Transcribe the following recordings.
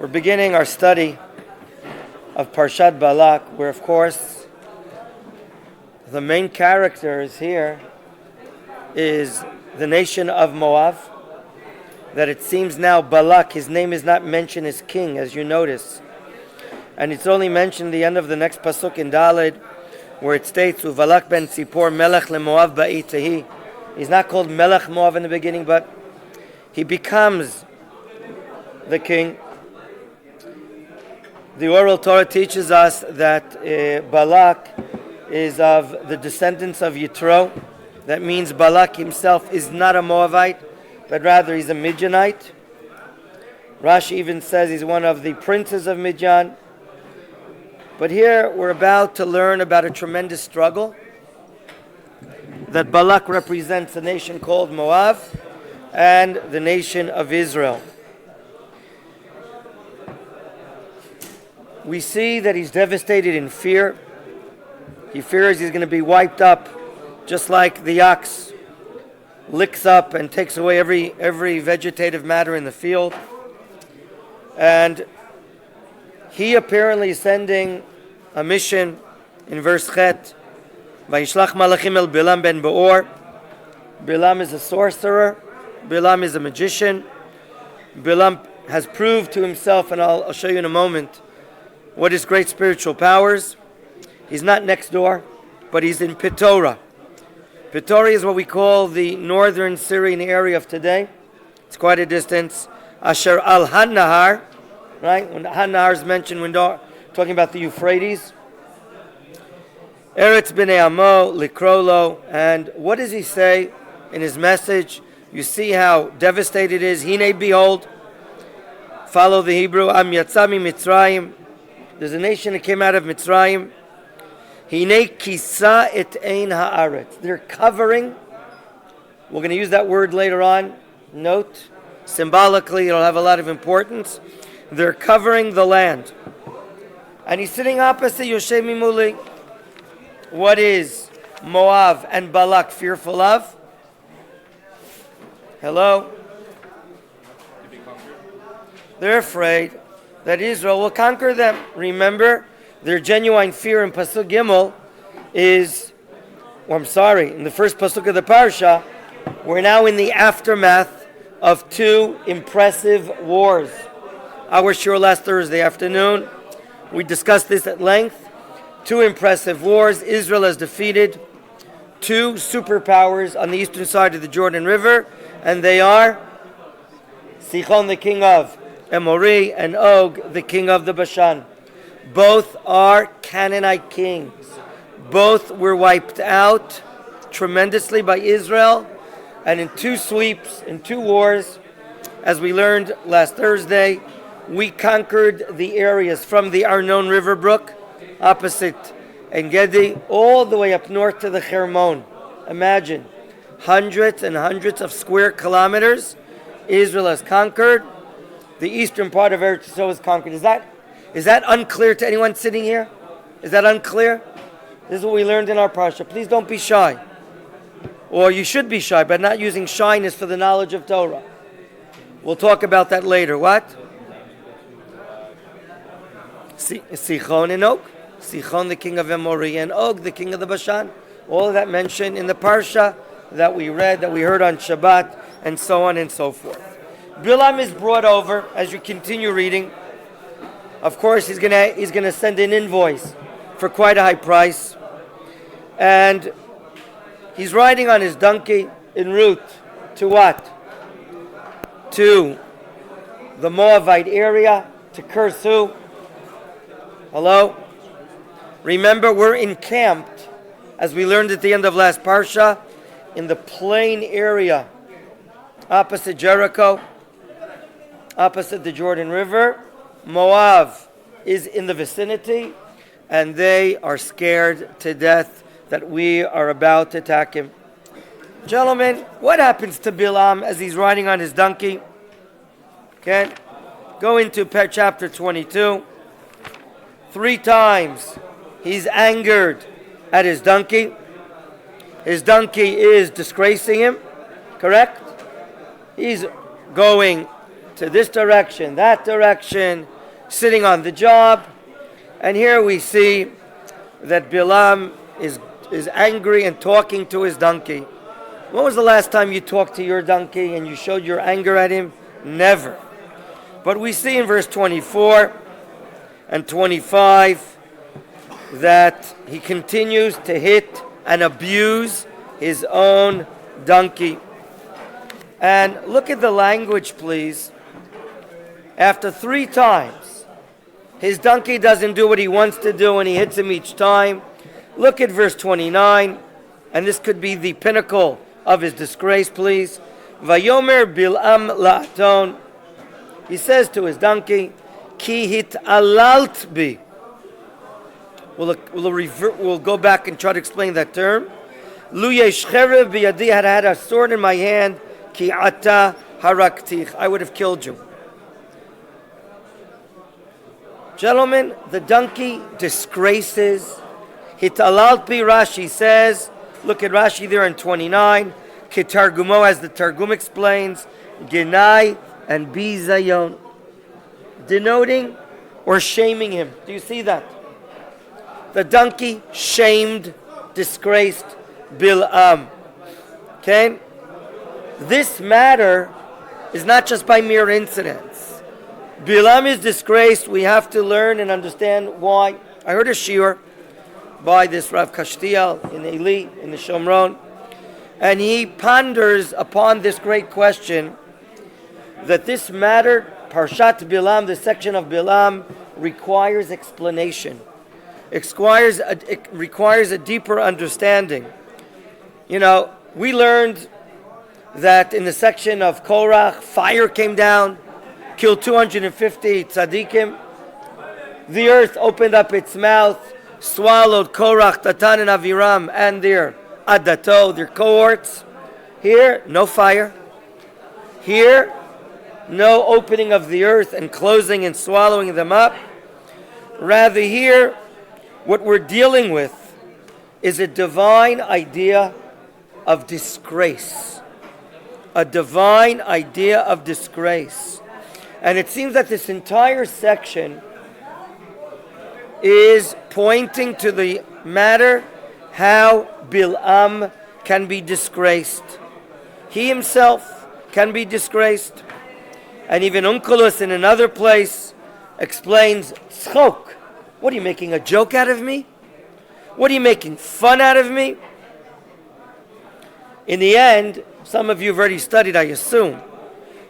beginning our study of Parshat Balak, where of course the main characters here is the nation of Moab. That it seems now Balak, his name is not mentioned as king, as you notice. And it's only mentioned at the end of the next pasuk in Daled, where it states, Balak ben Tzipor melech leMoab ba'itehi. He's not called Melech Moab in the beginning, but he becomes the king. The oral Torah teaches us that Balak is of the descendants of Yitro. That means Balak himself is not a Moabite, but rather he's a Midianite. Rashi even says he's one of the princes of Midian. But here we're about to learn about a tremendous struggle that Balak represents a nation called Moab and the nation of Israel. We see that he's devastated in fear. He fears he's going to be wiped up, just like the ox licks up and takes away every vegetative matter in the field. And he apparently is sending a mission in verse Chet. Vayishlach malachim el Bilam ben Beor. Bilam is a sorcerer. Bilam is a magician. Bilam has proved to himself, and I'll show you in a moment, what his great spiritual powers. He's not next door, but he's in Pitora. Pitora is what we call the northern Syrian area of today. It's quite a distance. Asher al Han-Nahar, right? When Han-Nahar is mentioned, when talking about the Euphrates. Eretz b'nei Amo likrolo. And what does he say in his message? You see how devastated it is. Hine, behold, follow the Hebrew. Am yatzami Mitzrayim. There's a nation that came out of Mitzrayim. Hine kisa et ein haaretz. They're covering. We're going to use that word later on. Note, symbolically, it'll have a lot of importance. They're covering the land. And he's sitting opposite Yoshe Mimuli. What is Moab and Balak fearful of? Hello? They're afraid that Israel will conquer them. Remember, their genuine fear in Pasuk Gimel is, in the first Pasuk of the Parsha, we're now in the aftermath of two impressive wars. Our shir last Thursday afternoon, we discussed this at length. Two impressive wars. Israel has defeated two superpowers on the eastern side of the Jordan River, and they are Sichon, the king of Emori, and Og, the king of the Bashan. Both are Canaanite kings. Both were wiped out tremendously by Israel, and in two sweeps, in two wars, as we learned last Thursday, we conquered the areas from the Arnon River brook, opposite En-Gedi, all the way up north to the Hermon. Imagine, hundreds and hundreds of square kilometers Israel has conquered. The eastern part of Eretz Yisrael is conquered. Is that unclear to anyone sitting here? Is that unclear? This is what we learned in our Parsha. Please don't be shy. Or you should be shy, but not using shyness for the knowledge of Torah. We'll talk about that later. What? Sichon and Og. Sichon, the king of Emori, and Og, the king of the Bashan. All of that mentioned in the Parsha that we read, that we heard on Shabbat, and so on and so forth. Bilam is brought over as you continue reading. Of course, he's gonna send an invoice for quite a high price, and he's riding on his donkey en route to what? To the Moabite area, to curse who? Hello? Remember, we're encamped, as we learned at the end of last Parsha, in the plain area opposite Jericho, opposite the Jordan River. Moab is in the vicinity, and they are scared to death that we are about to attack him. Gentlemen, what happens to Bilam as he's riding on his donkey? Okay, go into chapter 22. 3 times he's angered at his donkey. His donkey is disgracing him, correct? He's going to this direction, that direction, sitting on the job. And here we see that Bilam is angry and talking to his donkey. When was the last time you talked to your donkey and you showed your anger at him? Never. But we see in verse 24 and 25 that he continues to hit and abuse his own donkey. And look at the language, please. After 3 times, his donkey doesn't do what he wants to do and he hits him each time. Look at verse 29, and this could be the pinnacle of his disgrace, please. Vayomer Bilam la'aton. He says to his donkey, Ki hit'alalt bi. We'll go back and try to explain that term. Lu yesh cherev biyadi, had a sword in my hand, ki ata haraktich. I would have killed you. Gentlemen, the donkey disgraces. Hit'alalt bi, Rashi says, look at Rashi there in 29. Ketargumo, as the Targum explains, Genai and Bizayon, denoting or shaming him. Do you see that? The donkey shamed, disgraced Bilam. Okay? This matter is not just by mere incidents. Bilam is disgraced. We have to learn and understand why. I heard a shiur by this Rav Kashtiel in Eli, in the Shomron, and he ponders upon this great question that this matter, Parshat Bilam, the section of Bilam, requires explanation. It requires a deeper understanding. You know, we learned that in the section of Korach, fire came down, killed 250 tzaddikim. The earth opened up its mouth, swallowed Korach, Datan, and Aviram, and their Adato, their cohorts. Here, no fire. Here, no opening of the earth and closing and swallowing them up. Rather here, what we're dealing with is a divine idea of disgrace. A divine idea of disgrace. And it seems that this entire section is pointing to the matter how Bilam can be disgraced. He himself can be disgraced. And even Onkelos in another place explains, Tzchok, what are you making a joke out of me? What are you making fun out of me? In the end, some of you have already studied, I assume,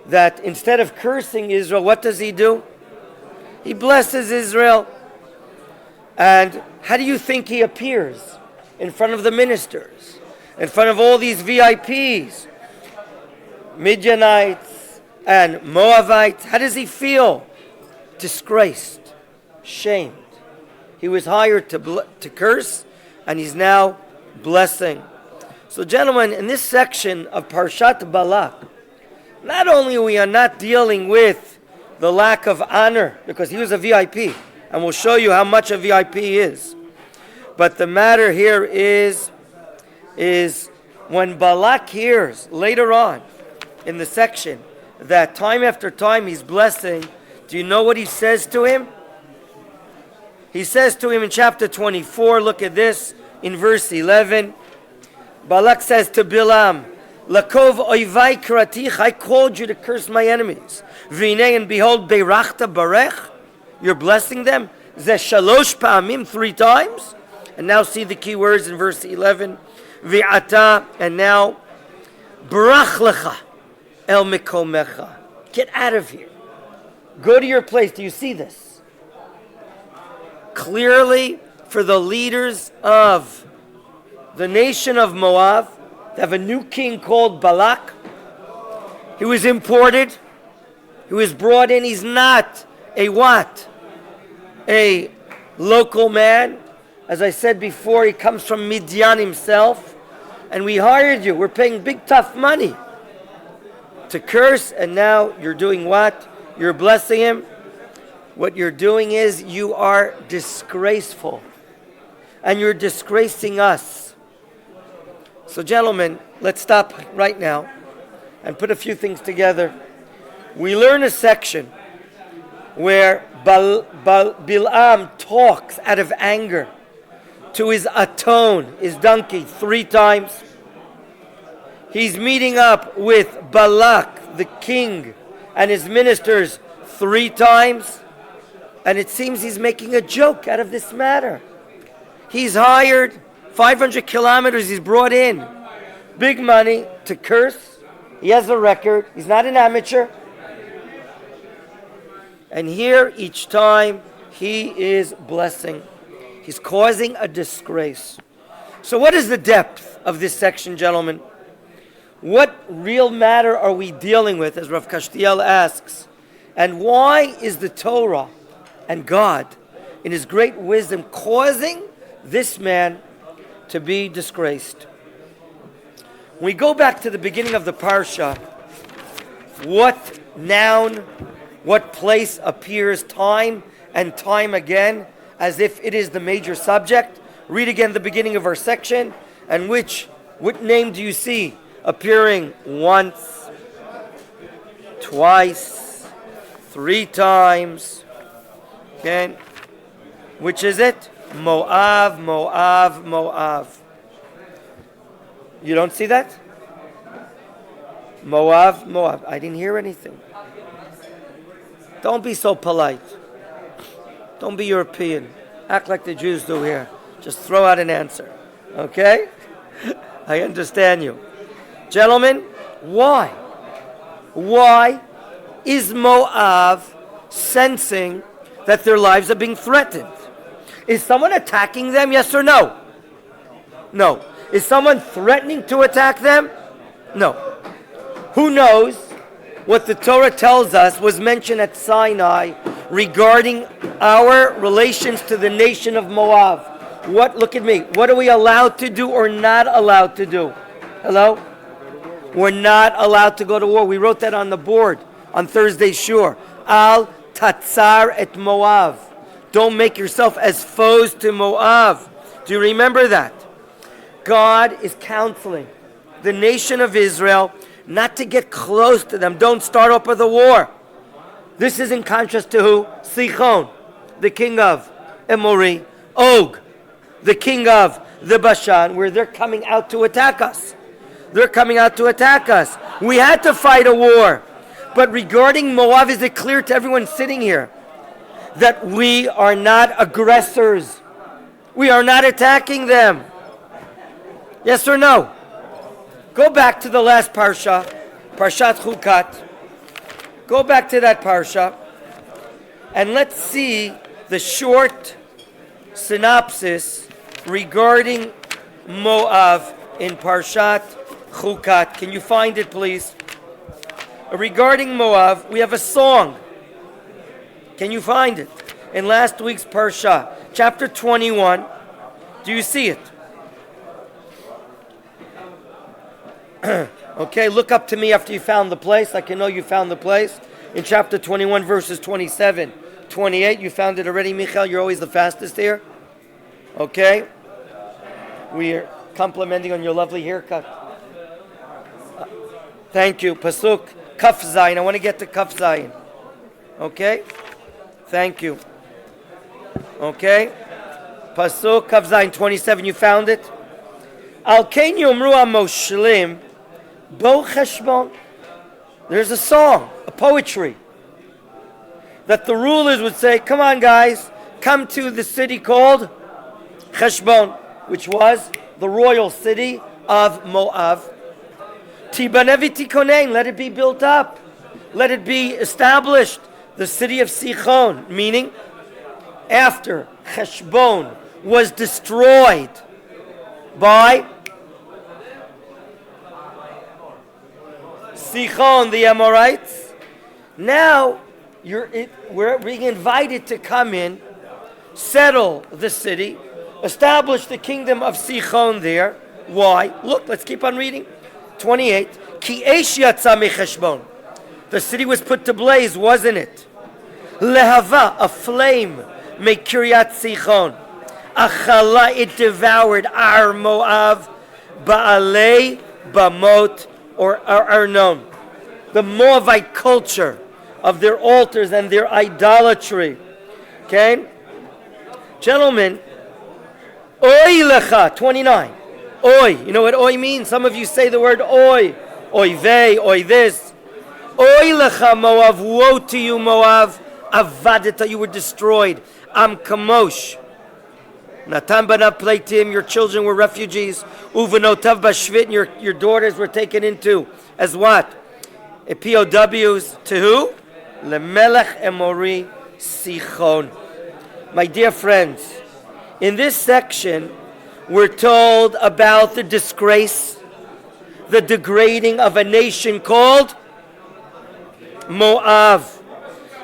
that instead of cursing Israel, what does he do? He blesses Israel. And how do you think he appears in front of the ministers, in front of all these VIPs, Midianites and Moabites? How does he feel? Disgraced, shamed. He was hired to curse, and he's now blessing. So, gentlemen, in this section of Parshat Balak, not only we are not dealing with the lack of honor, because he was a VIP, and we'll show you how much a VIP is, but the matter here is when Balak hears later on in the section that time after time he's blessing, do you know what he says to him? He says to him in chapter 24, look at this, in verse 11, Balak says to Bilam, Lakov oivai karatich, I called you to curse my enemies. V'inei, and behold, beirachta barech, you're blessing them. Ze shalosh pa'amim, 3 times. And now see the key words in verse 11. V'ata, and now, barach lecha el mikomecha. Get out of here. Go to your place. Do you see this? Clearly, for the leaders of the nation of Moab, they have a new king called Balak. He was imported. He was brought in. He's not a what? A local man. As I said before, he comes from Midian himself. And we hired you. We're paying big, tough money to curse. And now you're doing what? You're blessing him. What you're doing is you are disgraceful. And you're disgracing us. So gentlemen, let's stop right now and put a few things together. We learn a section where Bilam talks out of anger to his aton, his donkey, 3 times. He's meeting up with Balak, the king, and his ministers 3 times. And it seems he's making a joke out of this matter. He's hired 500 kilometers, he's brought in big money to curse. He has a record. He's not an amateur. And here, each time, he is blessing. He's causing a disgrace. So what is the depth of this section, gentlemen? What real matter are we dealing with, as Rav Kashtiel asks? And why is the Torah and God, in his great wisdom, causing this man to be disgraced? When we go back to the beginning of the Parsha, what noun, what place appears time and time again as if it is the major subject? Read again the beginning of our section, and what name do you see appearing once, twice, 3 times? Okay, which is it? Moav, Moav, Moav. You don't see that? Moav, Moav. I didn't hear anything. Don't be so polite. Don't be European. Act like the Jews do here. Just throw out an answer. Okay? I understand you. Gentlemen, why? Why is Moav sensing that their lives are being threatened? Is someone attacking them, yes or no? No. Is someone threatening to attack them? No. Who knows what the Torah tells us was mentioned at Sinai regarding our relations to the nation of Moab? Look at me. What are we allowed to do or not allowed to do? Hello? We're not allowed to go to war. We wrote that on the board on Thursday Shur. Al tatzar et Moab. Don't make yourself as foes to Moab. Do you remember that? God is counseling the nation of Israel not to get close to them. Don't start up with a war. This is in contrast to who? Sichon, the king of Emori. Og, the king of the Bashan, where they're coming out to attack us. They're coming out to attack us. We had to fight a war. But regarding Moab, is it clear to everyone sitting here that we are not aggressors? We are not attacking them. Yes or no? Go back to the last Parsha, Parshat Chukat. Go back to that Parsha, and let's see the short synopsis regarding Moab in Parshat Chukat. Can you find it, please? Regarding Moab, we have a song. Can you find it? In last week's Parsha, chapter 21. Do you see it? Okay, look up to me after you found the place. I can know you found the place. In chapter 21, verses 27, 28. You found it already, Michael? You're always the fastest here. Okay? We're complimenting on your lovely haircut. Thank you. Pasuk, Kaf Zayin. I want to get to Kaf Zayin. Okay? Thank you. Okay? Pasuk, Kaf Zayin, 27. You found it? Al Kain Yomru HaMoshlim Bo Cheshbon. There's a song, a poetry, that the rulers would say, come on guys, come to the city called Cheshbon, which was the royal city of Moab. Tibanevi Tikonein, let it be built up. Let it be established. The city of Sichon, meaning after Cheshbon was destroyed by Sichon, the Amorites. Now we're being invited to come in, settle the city, establish the kingdom of Sichon there. Why? Look, let's keep on reading. 28. Ki eish yatsa mecheshbon. The city was put to blaze, wasn't it? Lehava, a flame, mekiryat Sichon. Achala, it devoured Ar Moab, Baalei, Bamot, or Arnon. The Moabite culture of their altars and their idolatry. Okay? Gentlemen, Oy lecha, 29. Oy. You know what oy means? Some of you say the word oy. Oy vey, oy this. Oy lecha Moav, woe to you Moav. Avadita, you were destroyed. Am kamosh. Natan banav pleitim, your children were refugees. Uvenotav bashvit, your daughters were taken into as what? POWs to who? Lemelech Emori Sichon. My dear friends, in this section, we're told about the disgrace, the degrading of a nation called Moab.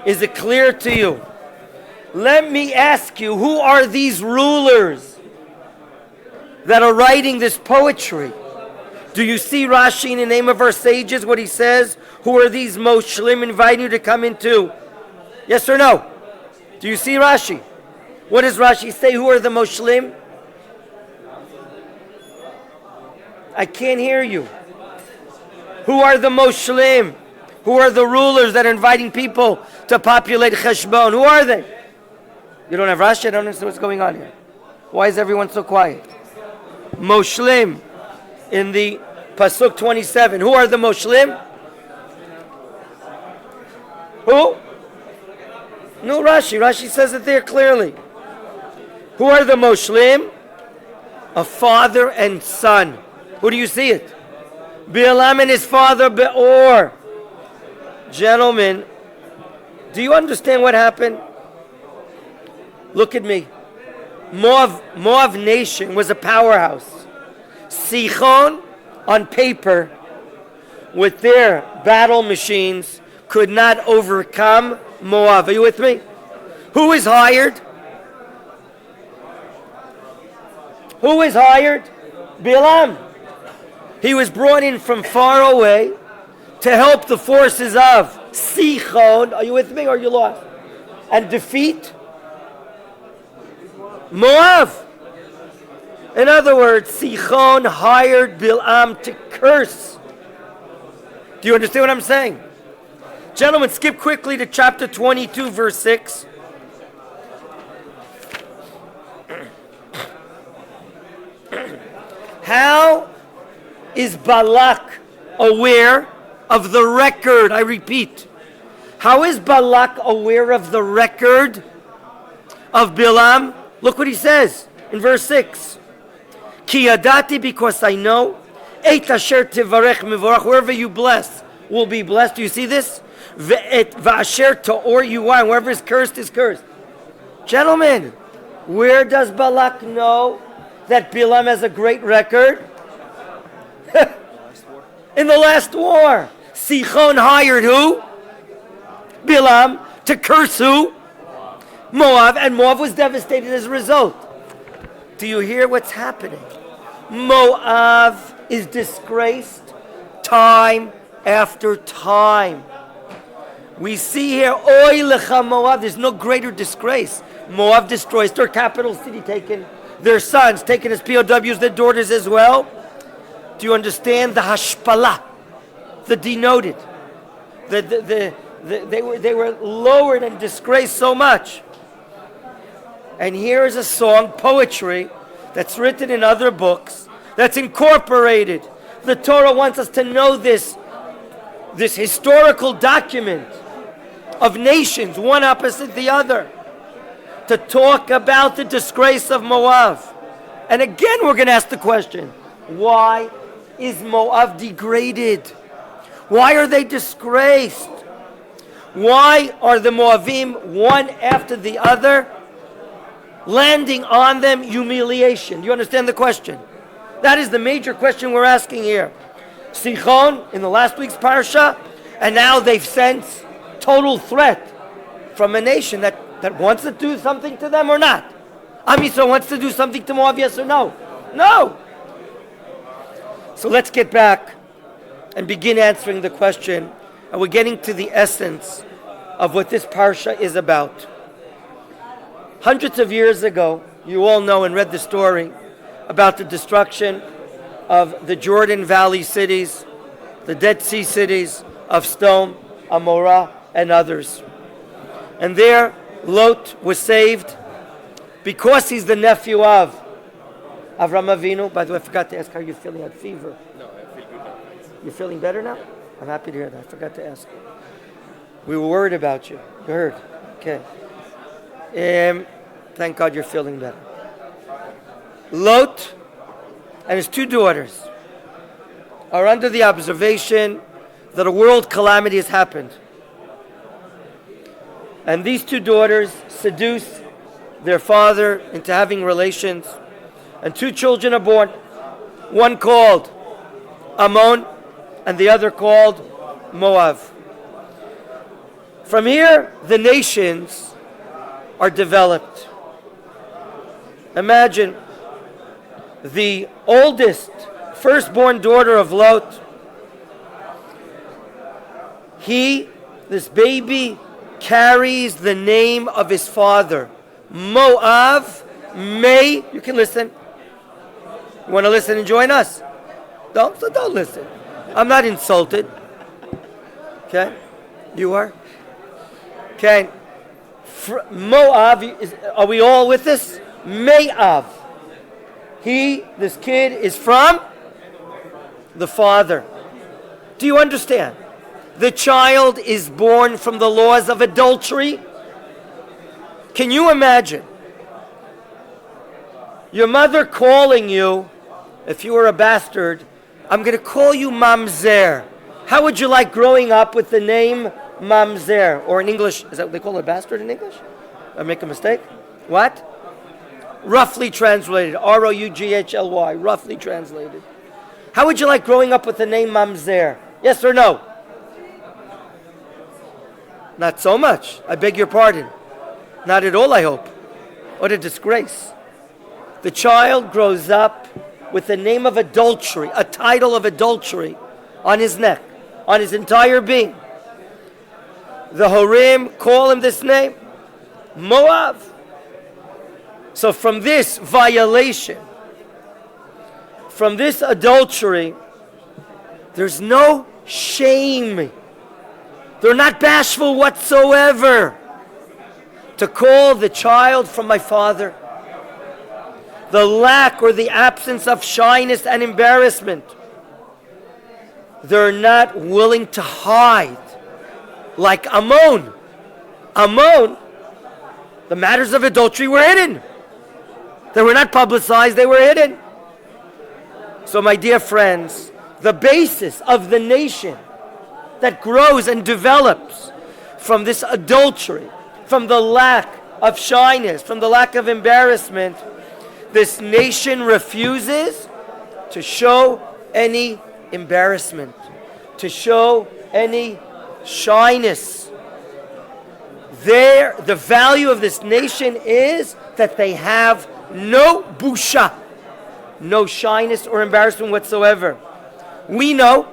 Is it clear to you? Let me ask you, who are these rulers that are writing this poetry? Do you see Rashi in the name of our sages, what he says? Who are these Moshlim inviting you to come into? Yes or no? Do you see Rashi? What does Rashi say? Who are the Moshlim? I can't hear you. Who are the Moshlim? Who are the rulers that are inviting people to populate Cheshbon? Who are they? You don't have Rashi? I don't understand what's going on here. Why is everyone so quiet? Moshlim in the Pasuk 27. Who are the Moshlim? Who? No Rashi. Rashi says it there clearly. Who are the Moshlim? A father and son. Who do you see it? Bilam and his father Beor. Gentlemen, do you understand what happened? Look at me. Moab nation was a powerhouse. Sichon, on paper, with their battle machines, could not overcome Moab. Are you with me? Who is hired? Who is hired? Bilam. He was brought in from far away to help the forces of Sichon. Are you with me or are you lost? And defeat Moab. In other words, Sichon hired Bilam to curse. Do you understand what I'm saying? Gentlemen, skip quickly to chapter 22, verse 6. How is Balak aware of the record? I repeat. How is Balak aware of the record of Bilam? Look what he says in verse 6. Ki yadati, because I know, et asher tivarech mivorach, wherever you bless will be blessed. Do you see this? Ve'et va'asher ta'or yuan, wherever is cursed is cursed. Gentlemen, where does Balak know that Bilam has a great record? In the last war. Sichon hired who? Bilam to curse who? Moab, and Moab was devastated as a result. Do you hear what's happening? Moab is disgraced time after time. We see here, Oy lecha Moab, there's no greater disgrace. Moab destroys their capital city, taken, their sons taken as POWs, their daughters as well. Do you understand the hashpala, the denoted? They were lowered and disgraced so much. And here is a song, poetry, that's written in other books, that's incorporated. The Torah wants us to know this historical document of nations, one opposite the other, to talk about the disgrace of Moab. And again, we're going to ask the question, why is Moab degraded? Why are they disgraced? Why are the Moabim, one after the other, landing on them humiliation? Do you understand the question? That is the major question we're asking here. Sichon, in the last week's Parsha, and now they've sensed total threat from a nation that wants to do something to them or not. Am Yisrael wants to do something to Moab, yes or no? No! So let's get back and begin answering the question, and we're getting to the essence of what this Parsha is about. Hundreds of years ago, you all know and read the story about the destruction of the Jordan Valley cities, the Dead Sea cities of Stone, Amorah, and others. And there Lot was saved because he's the nephew of Avram Avinu. By the way, I forgot to ask how you're feeling. You had fever. No, I feel good now. You're feeling better now? I'm happy to hear that. I forgot to ask you. We were worried about you. You heard. Okay. Thank God you're feeling better. Lot and his two daughters are under the observation that a world calamity has happened. And these two daughters seduce their father into having relations. And two children are born. One called Ammon and the other called Moab. From here, the nations are developed. Imagine the oldest firstborn daughter of Lot. This baby, carries the name of his father. Moab, you can listen. You want to listen and join us? Don't listen. I'm not insulted. Okay? You are? Okay. Moab, are we all with this? Me'av. This kid is from the father. Do you understand? The child is born from the laws of adultery. Can you imagine your mother calling you, if you were a bastard, I'm going to call you Mamzer. How would you like growing up with the name Mamzer? Or in English, is that what they call a bastard in English? I make a mistake? What? Roughly translated. R-O-U-G-H-L-Y. Roughly translated. How would you like growing up with the name Mamzer? Yes or no? Not so much. I beg your pardon. Not at all, I hope. What a disgrace. The child grows up with the name of adultery, a title of adultery on his neck, on his entire being. The Horim call him this name, Moab. So from this violation, from this adultery, there's no shame. They're not bashful whatsoever to call the child from my father. The lack or the absence of shyness and embarrassment. They're not willing to hide. Like Ammon. Ammon, the matters of adultery were hidden. They were not publicized, they were hidden. So my dear friends, the basis of the nation that grows and develops from this adultery, from the lack of shyness, from the lack of embarrassment, this nation refuses to show any embarrassment, to show any shyness. The value of this nation is that they have no busha, no shyness or embarrassment whatsoever. We know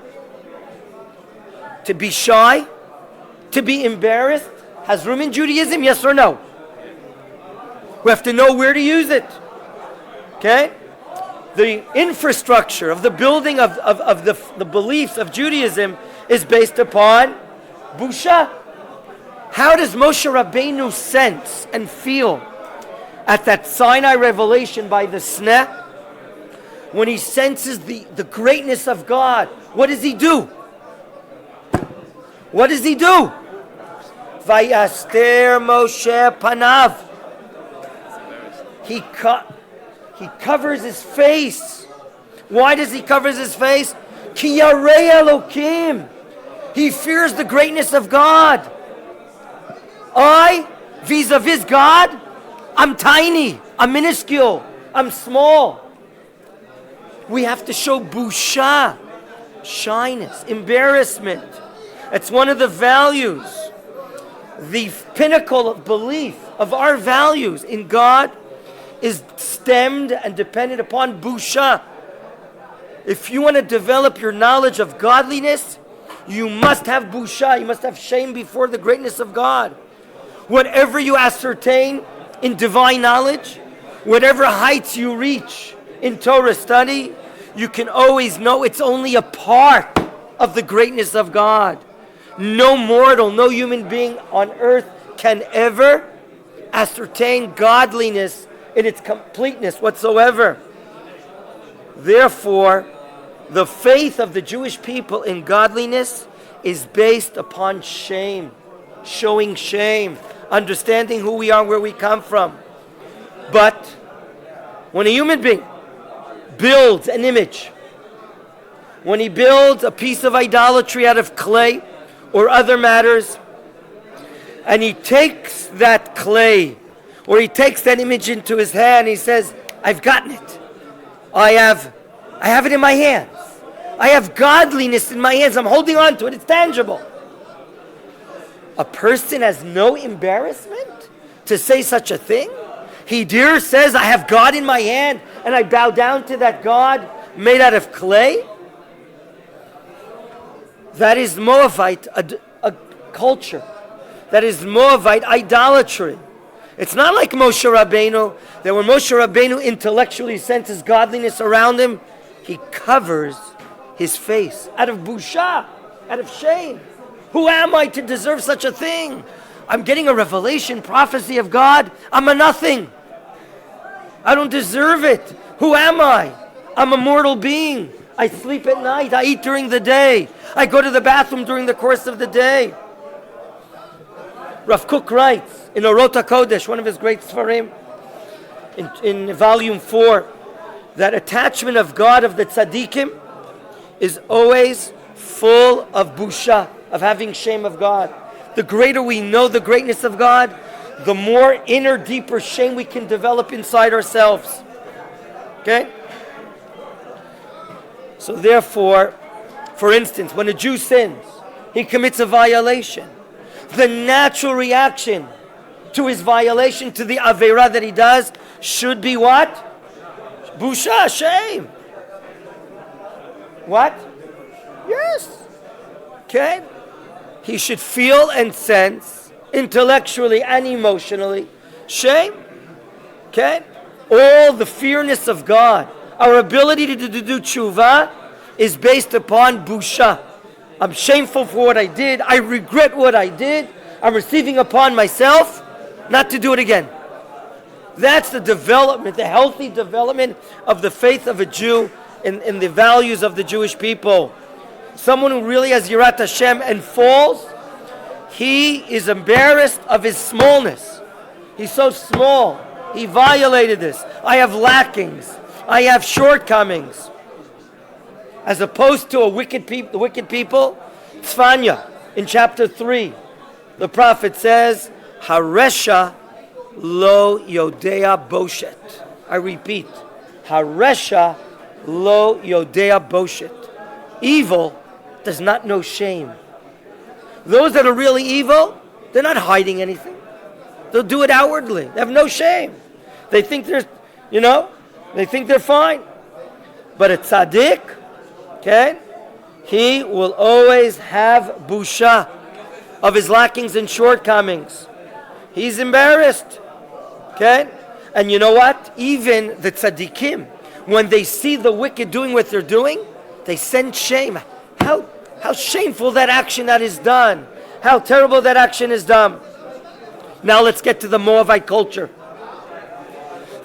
to be shy, to be embarrassed, has room in Judaism, yes or no? We have to know where to use it. Okay? The infrastructure of the building of the beliefs of Judaism is based upon busha. How does Moshe Rabbeinu sense and feel at that Sinai revelation by the Sneh? When he senses the greatness of God, what does he do? What does he do? Vayaster Moshe Panav. He covers his face. Why does he cover his face? Ki yarei Elokim. He fears the greatness of God. I, vis-a-vis God, I'm tiny, I'm minuscule, I'm small. We have to show busha, shyness, embarrassment. It's one of the values, the pinnacle of belief of our values in God is stemmed and dependent upon busha. If you want to develop your knowledge of godliness, you must have busha, you must have shame before the greatness of God. Whatever you ascertain in divine knowledge, whatever heights you reach in Torah study, you can always know it's only a part of the greatness of God. No mortal, no human being on earth can ever ascertain godliness in its completeness whatsoever. Therefore, the faith of the Jewish people in godliness is based upon shame, showing shame, understanding who we are, where we come from. But when a human being builds an image, when he builds a piece of idolatry out of clay or other matters, and he takes that clay or he takes that image into his hand, he says, I've gotten it. I have it in my hands. I have godliness in my hands. I'm holding on to it. It's tangible. A person has no embarrassment to say such a thing. He dares says, I have God in my hand and I bow down to that God made out of clay. That is Moabite, a culture. That is Moabite idolatry. It's not like Moshe Rabbeinu, that when Moshe Rabbeinu intellectually senses godliness around him, he covers his face out of busha, out of shame. Who am I to deserve such a thing? I'm getting a revelation, prophecy of God. I'm a nothing. I don't deserve it. Who am I? I'm a mortal being. I sleep at night. I eat during the day. I go to the bathroom during the course of the day. Rav Kook writes in Orot HaKodesh, one of his great Sfarim, in volume 4, that attachment of God of the tzaddikim is always full of busha, of having shame of God. The greater we know the greatness of God, the more inner, deeper shame we can develop inside ourselves. Okay? So therefore, for instance, when a Jew sins, he commits a violation. The natural reaction to his violation, to the Aveira that he does, should be what? Busha, shame. What? Yes. Okay? He should feel and sense, intellectually and emotionally, shame. Okay? All the fearness of God, our ability to do tshuva is based upon busha. I'm shameful for what I did. I regret what I did. I'm receiving upon myself not to do it again. That's the development, the healthy development of the faith of a Jew in the values of the Jewish people. Someone who really has Yirat Hashem and falls, he is embarrassed of his smallness. He's so small. He violated this. I have lackings. I have shortcomings. As opposed to the wicked people, Tzfanya, in chapter 3, the prophet says, Haresha lo yodea boshet. I repeat, Haresha lo yodea boshet. Evil does not know shame. Those that are really evil, they're not hiding anything. They'll do it outwardly. They have no shame. They think they think they're fine. But a tzaddik, okay, he will always have busha of his lackings and shortcomings. He's embarrassed. Okay? And you know what? Even the tzaddikim, when they see the wicked doing what they're doing, they sense shame. How shameful that action that is done. How terrible that action is done. Now let's get to the Moabite culture.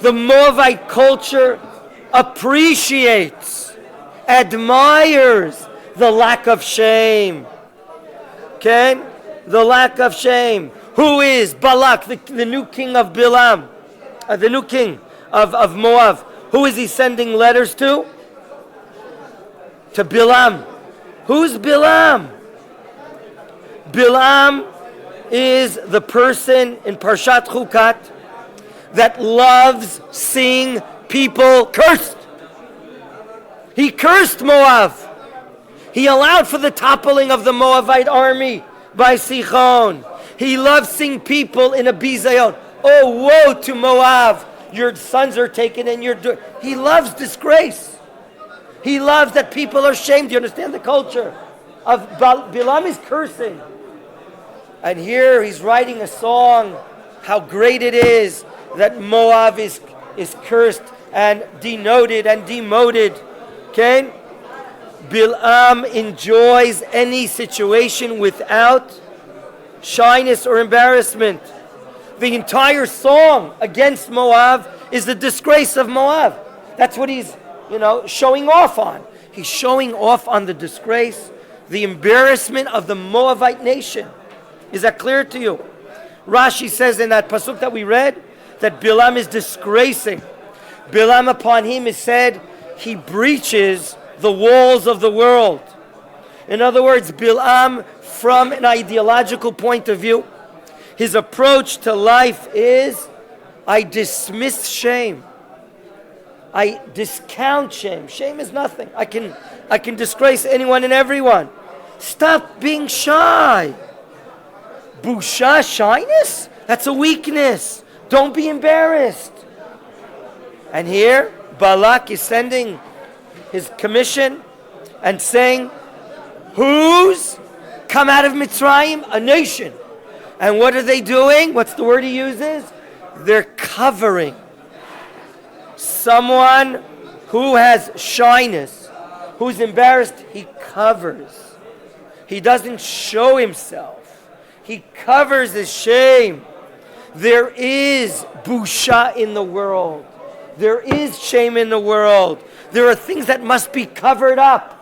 The Moabite culture appreciates, admires the lack of shame. Okay? The lack of shame. Who is Balak, the new king of Bilam, the new king of Moab? Who is he sending letters to? To Bilam. Who's Bilam? Bilam is the person in Parshat Chukat that loves seeing people cursed. He cursed Moab. He allowed for the toppling of the Moabite army by Sichon. He loves seeing people in a bizayon. Oh, woe to Moab. Your sons are taken and he loves disgrace. He loves that people are shamed. Do you understand the culture of Bilam is cursing. And here he's writing a song, how great it is that Moab is cursed and denoted and demoted. Okay? Bilam enjoys any situation without shyness or embarrassment. The entire song against Moab is the disgrace of Moab. That's what he's, showing off on. He's showing off on the disgrace, the embarrassment of the Moabite nation. Is that clear to you? Rashi says in that pasuk that we read that Bilam is disgracing. Bilam, upon him is said he breaches the walls of the world. In other words, Bilam, from an ideological point of view, his approach to life is, I dismiss shame. I discount shame. Shame is nothing. I can disgrace anyone and everyone. Stop being shy. Busha, shyness? That's a weakness. Don't be embarrassed. And here, Balak is sending his commission and saying, who's come out of Mitzrayim? A nation. And what are they doing? What's the word he uses? They're covering. Someone who has shyness, who's embarrassed, he covers. He doesn't show himself. He covers his shame. There is busha in the world. There is shame in the world. There are things that must be covered up.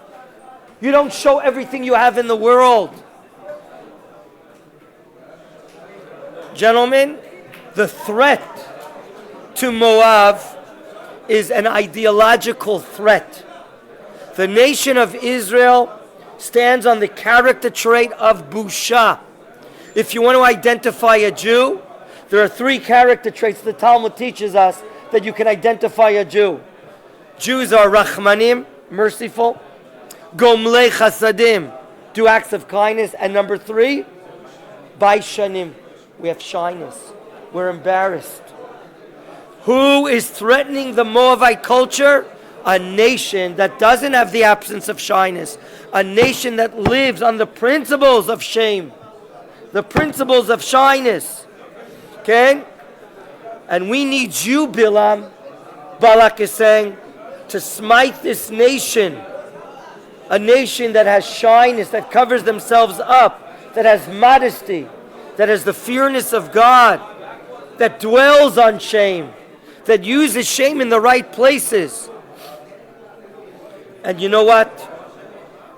You don't show everything you have in the world. Gentlemen, the threat to Moab is an ideological threat. The nation of Israel stands on the character trait of busha. If you want to identify a Jew, there are 3 character traits the Talmud teaches us that you can identify a Jew. Jews are rachmanim, merciful, gomlei chasadim, do acts of kindness, and number 3, baishanim, we have shyness, we're embarrassed. Who is threatening the Moabite culture? A nation that doesn't have the absence of shyness, a nation that lives on the principles of shame, the principles of shyness. Okay? And we need you, Bilam, Balak is saying, to smite this nation, a nation that has shyness, that covers themselves up, that has modesty, that has the fearness of God, that dwells on shame, that uses shame in the right places. And you know what?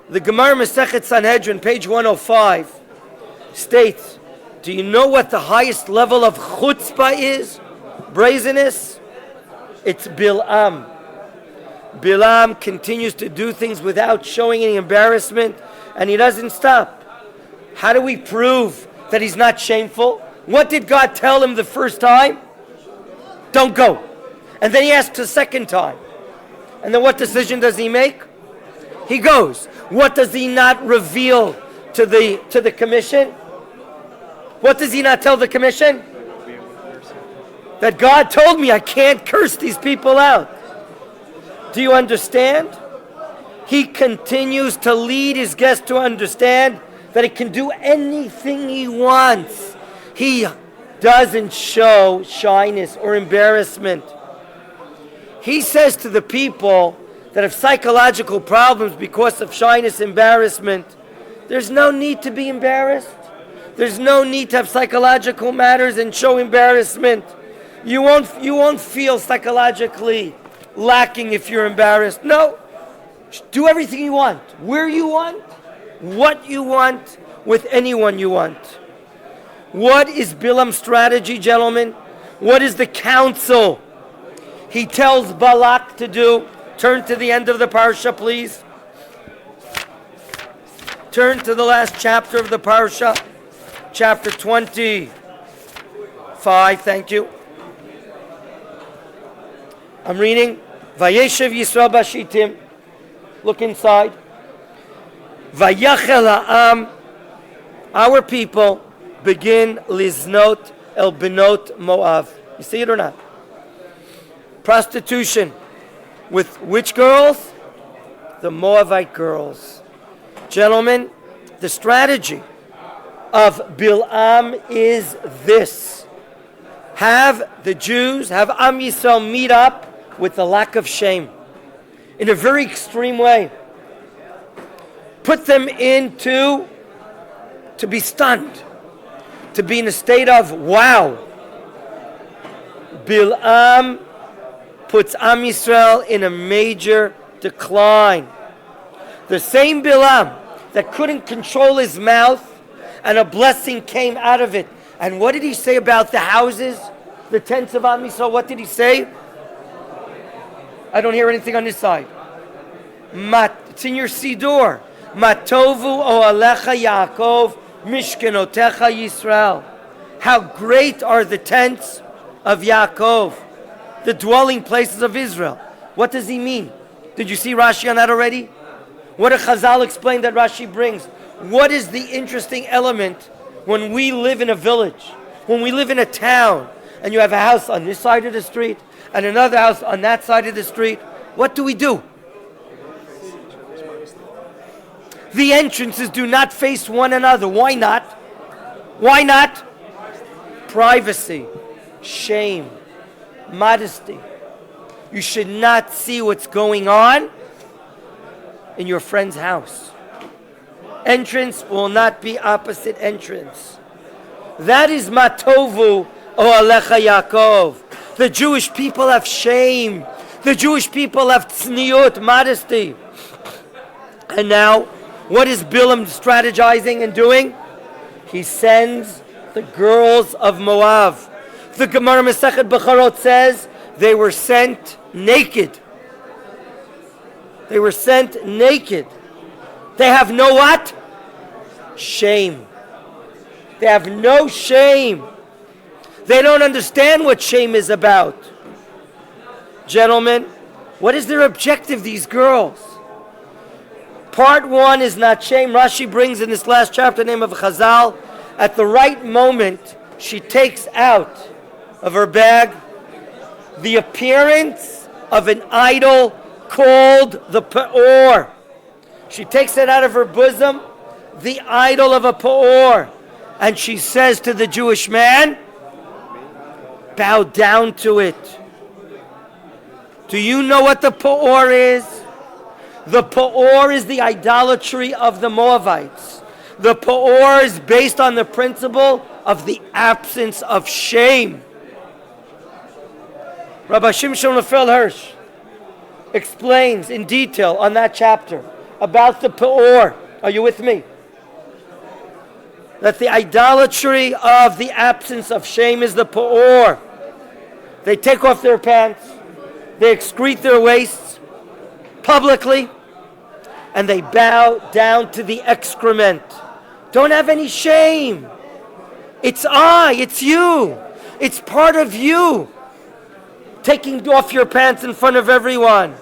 The Gemara Masechet Sanhedrin, page 105, states, do you know what the highest level of chutzpah is? Brazenness? It's Bilam. Bilam continues to do things without showing any embarrassment, and he doesn't stop. How do we prove that he's not shameful? What did God tell him the first time? Don't go. And then he asks a second time. And then what decision does he make? He goes. What does he not reveal to the commission? What does he not tell the commission? That God told me I can't curse these people out. Do you understand? He continues to lead his guests to understand that he can do anything he wants. He doesn't show shyness or embarrassment. He says to the people that have psychological problems because of shyness, embarrassment, there's no need to be embarrassed. There's no need to have psychological matters and show embarrassment. You won't feel psychologically lacking if you're embarrassed. No. Do everything you want, where you want, what you want, with anyone you want. What is Bilam's strategy, gentlemen? What is the counsel he tells Balak to do? Turn to the end of the Parsha, please. Turn to the last chapter of the Parsha, chapter 25. Thank you. I'm reading. Vayeshev Yisrael Bashitim. Look inside. Vayachel ha'am. Our people begin liznot el benot Moab. You see it or not? Prostitution. With which girls? The Moabite girls. Gentlemen, the strategy of Bilam is this. Have the Jews, have Am Yisrael meet up with the lack of shame in a very extreme way. Put them to be stunned, to be in a state of wow. Bil'am puts Am Yisrael in a major decline. The same Bil'am that couldn't control his mouth and a blessing came out of it. And what did he say about the houses, the tents of Am Yisrael? What did he say? I don't hear anything on this side. It's in your Siddur. Matovu oalecha Yaakov, mishkenotecha Yisrael. How great are the tents of Yaakov, the dwelling places of Israel. What does he mean? Did you see Rashi on that already? What did Chazal explain that Rashi brings? What is the interesting element when we live in a village, when we live in a town, and you have a house on this side of the street and another house on that side of the street? What do? The entrances do not face one another. Why not? Why not? Privacy, shame, modesty. You should not see what's going on in your friend's house. Entrance will not be opposite entrance. That is Matovu Oalecha Yaakov. The Jewish people have shame. The Jewish people have tzniut, modesty. And now, what is Bilam strategizing and doing? He sends the girls of Moab. The Gemara Masechet Becharot says they were sent naked. They were sent naked. They have no what? Shame. They have no shame. They don't understand what shame is about. Gentlemen, what is their objective, these girls? Part one is not shame. Rashi brings in this last chapter, name of Chazal, at the right moment, she takes out of her bag the appearance of an idol called the Peor. She takes it out of her bosom, the idol of a Peor. And she says to the Jewish man, bow down to it. Do you know what the Peor is? The Peor is the idolatry of the Moabites. The Peor is based on the principle of the absence of shame. Rabbi Shimshon Raphael Hirsch explains in detail on that chapter about the Peor. Are you with me? That the idolatry of the absence of shame is the Peor. They take off their pants, they excrete their waists publicly, and they bow down to the excrement. Don't have any shame. It's it's you. It's part of you. Taking off your pants in front of everyone.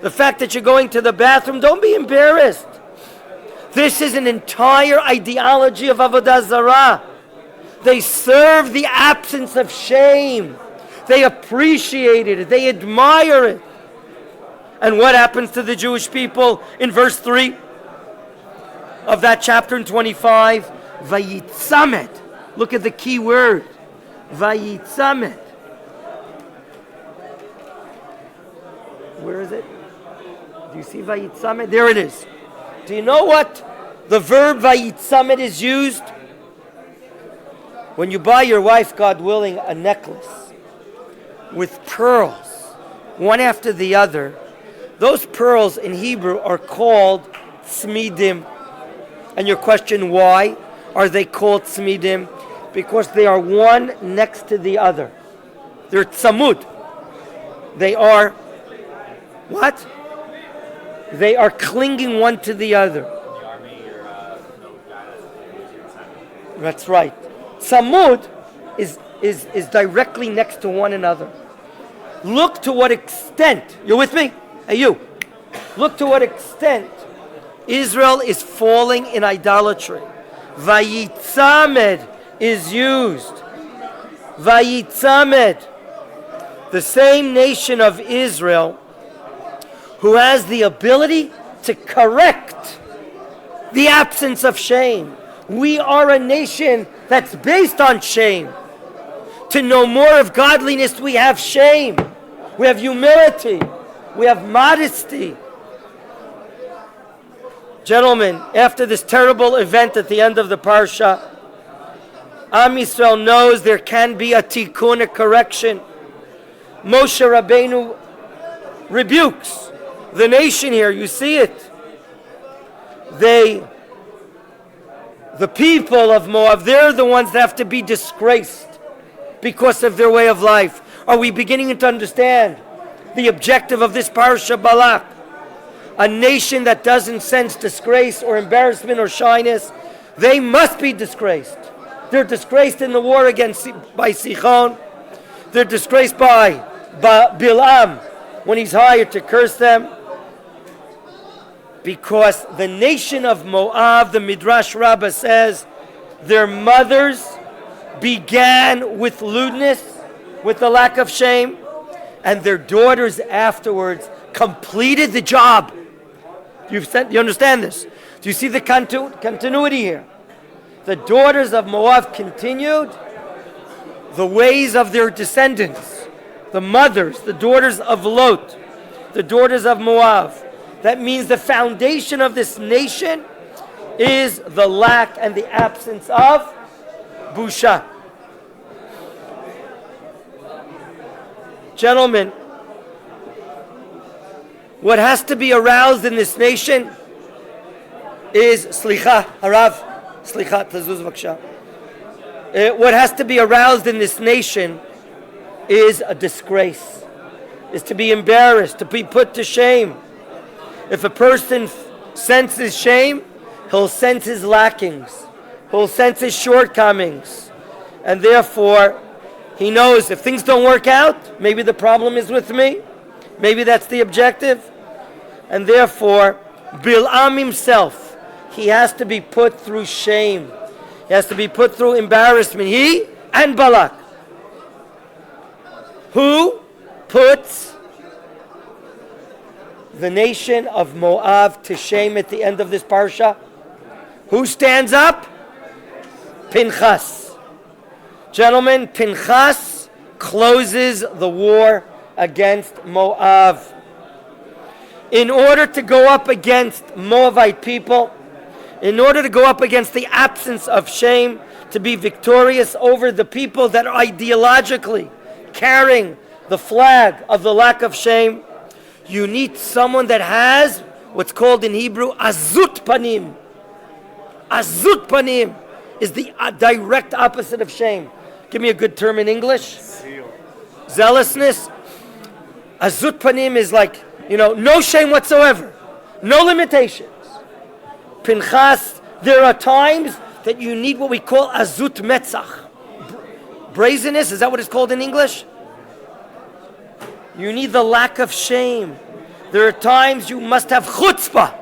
The fact that you're going to the bathroom, don't be embarrassed. This is an entire ideology of Avodah Zarah. They serve the absence of shame. They appreciate it. They admire it. And what happens to the Jewish people in verse 3 of that chapter in 25? Vayitzamet. Look at the key word. Vayitzamet. Where is it? Do you see Vayitzamet? There it is. Do you know what the verb Vayitzamet is used? When you buy your wife, God willing, a necklace with pearls, one after the other, those pearls in Hebrew are called tzmidim. And your question, why are they called tzmidim? Because they are one next to the other. They're tzamud. They are what? They are clinging one to the other. That's right. Tzamud is directly next to one another. Look to what extent, you're with me? Hey, you. Look to what extent Israel is falling in idolatry. Vayitzamed is used. Vayitzamed. The same nation of Israel who has the ability to correct the absence of shame. We are a nation that's based on shame. To know more of godliness, we have shame. We have humility. We have modesty. Gentlemen, after this terrible event at the end of the Parsha, Am Yisrael knows there can be a tikkun, a correction. Moshe Rabbeinu rebukes the nation here. You see it. The people of Moab, they're the ones that have to be disgraced because of their way of life. Are we beginning to understand the objective of this Parsha Balak? A nation that doesn't sense disgrace or embarrassment or shyness, they must be disgraced. They're disgraced in the war by Sichon. They're disgraced by Bilam when he's hired to curse them. Because the nation of Moab, the Midrash Rabbah says, their mothers began with lewdness, with the lack of shame, and their daughters afterwards completed the job. You understand this? Do you see the continuity here? The daughters of Moab continued the ways of their descendants, the mothers, the daughters of Lot, the daughters of Moab. That means the foundation of this nation is the lack and the absence of busha. Gentlemen, what has to be aroused in this nation is slicha, harav, slicha, tazuz vaksha. What has to be aroused in this nation is a disgrace, is to be embarrassed, to be put to shame. If a person senses shame, he'll sense his lackings, he'll sense his shortcomings, and therefore he knows if things don't work out, maybe the problem is with me. Maybe that's the objective. And therefore, Bilam himself, he has to be put through shame. He has to be put through embarrassment. He and Balak. Who puts the nation of Moab to shame at the end of this parsha? Who stands up? Pinchas. Gentlemen, Pinchas closes the war against Moab. In order to go up against Moabite people, in order to go up against the absence of shame, to be victorious over the people that are ideologically carrying the flag of the lack of shame, you need someone that has what's called in Hebrew azut panim. Azut panim is the direct opposite of shame. Give me a good term in English. Zealousness. Azut panim is like, no shame whatsoever. No limitations. Pinchas, there are times that you need what we call azut metzach. Brazenness, is that what it's called in English? You need the lack of shame. There are times you must have chutzpah.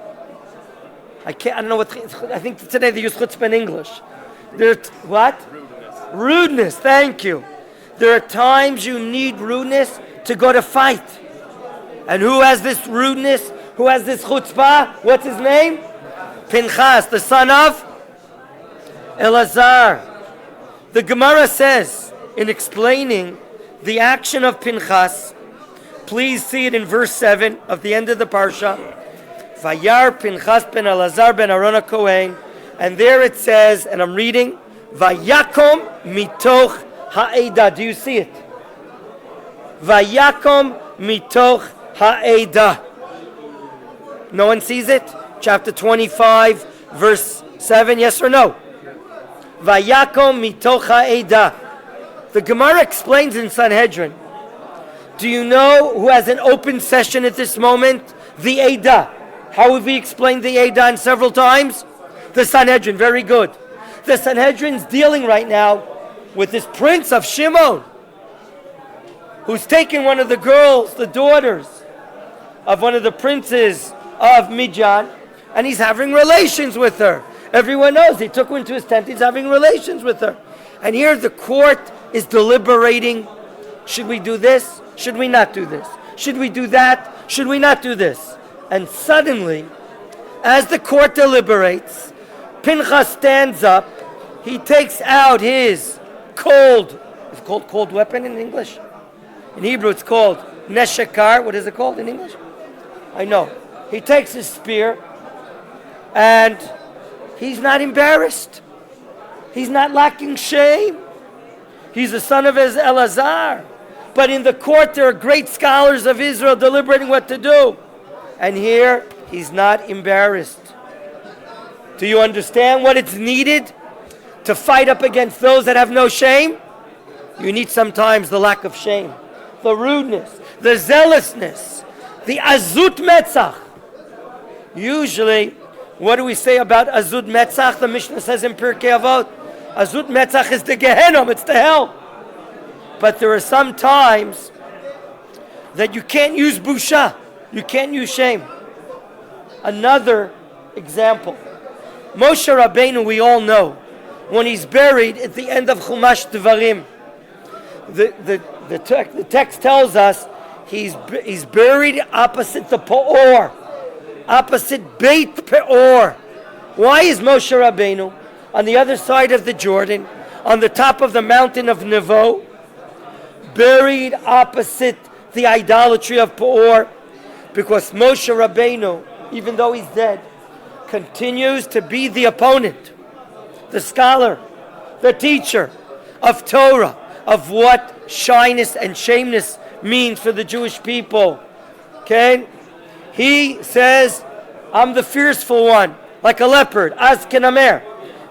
I don't know I think today they use chutzpah in English. What? Rudeness, thank you. There are times you need rudeness to go to fight. And who has this rudeness? Who has this chutzpah? What's his name? Pinchas, the son of Elazar. The Gemara says, in explaining the action of Pinchas, please see it in verse 7 of the end of the Parsha. Vayar Pinchas ben Elazar ben Aaron HaKohen. And there it says, and I'm reading, Vayakom mitoch ha'eda. Do you see it? Vayakom mitoch ha'eda. No one sees it? Chapter 25, verse 7, yes or no? Vayakom mitoch ha'eda. The Gemara explains in Sanhedrin. Do you know who has an open session at this moment? The Eidah. How have we explained the Eidah several times? The Sanhedrin, very good. The Sanhedrin's dealing right now with this prince of Shimon, who's taken one of the girls, the daughters of one of the princes of Midian, and he's having relations with her. Everyone knows he took her into his tent, he's having relations with her. And here the court is deliberating, should we do this? Should we not do this? Should we do that? Should we not do this? And suddenly, as the court deliberates, Pinchas stands up, he takes out his it's called cold weapon in English? In Hebrew it's called neshekar. What is it called in English? I know. He takes his spear and he's not embarrassed. He's not lacking shame. He's the son of Elazar. But in the court, there are great scholars of Israel deliberating what to do. And here, he's not embarrassed. Do you understand what it's needed to fight up against those that have no shame? You need sometimes the lack of shame, the rudeness, the zealousness, the azut metzach. Usually, what do we say about azut metzach? The Mishnah says in Pirkei Avot, azut metzach is the Gehenom, it's the hell. But there are some times that you can't use busha, you can't use shame. Another example, Moshe Rabbeinu, we all know, when he's buried at the end of Chumash Devarim, the text tells us he's buried opposite the Peor, opposite Beit Peor. Why is Moshe Rabbeinu on the other side of the Jordan, on the top of the mountain of Nevo, buried opposite the idolatry of Peor? Because Moshe Rabbeinu, even though he's dead, continues to be the opponent, the scholar, the teacher of Torah, of what shyness and shameness means for the Jewish people. Okay? He says, I'm the fearful one, like a leopard, Azkenamer.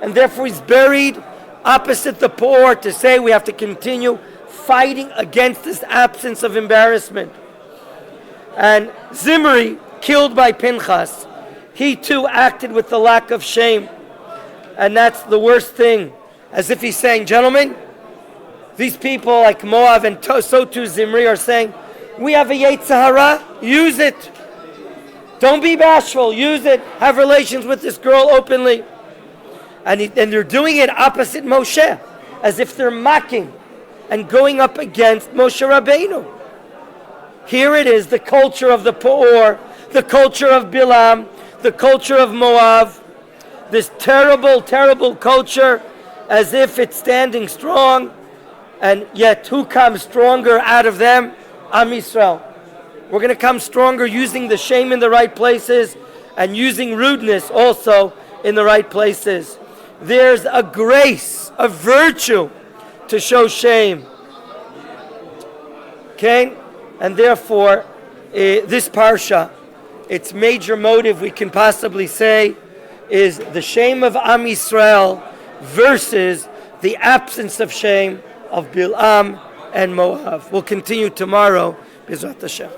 And therefore he's buried opposite the Peor to say we have to continue fighting against this absence of embarrassment. And Zimri, killed by Pinchas, he too acted with the lack of shame. And that's the worst thing. As if he's saying, gentlemen, these people like Moab and so too Zimri are saying, we have a Yetzer Hara, use it. Don't be bashful, use it. Have relations with this girl openly. And they're doing it opposite Moshe, as if they're mocking and going up against Moshe Rabbeinu. Here it is, the culture of the Peor, the culture of Bilam, the culture of Moab, this terrible, terrible culture, as if it's standing strong, and yet who comes stronger out of them? Am Yisrael. We're going to come stronger using the shame in the right places and using rudeness also in the right places. There's a grace, a virtue to show shame. Okay? And therefore, this parsha, its major motive we can possibly say is the shame of Am Yisrael versus the absence of shame of Bilam and Moab. We'll continue tomorrow. B'ezrat Hashem.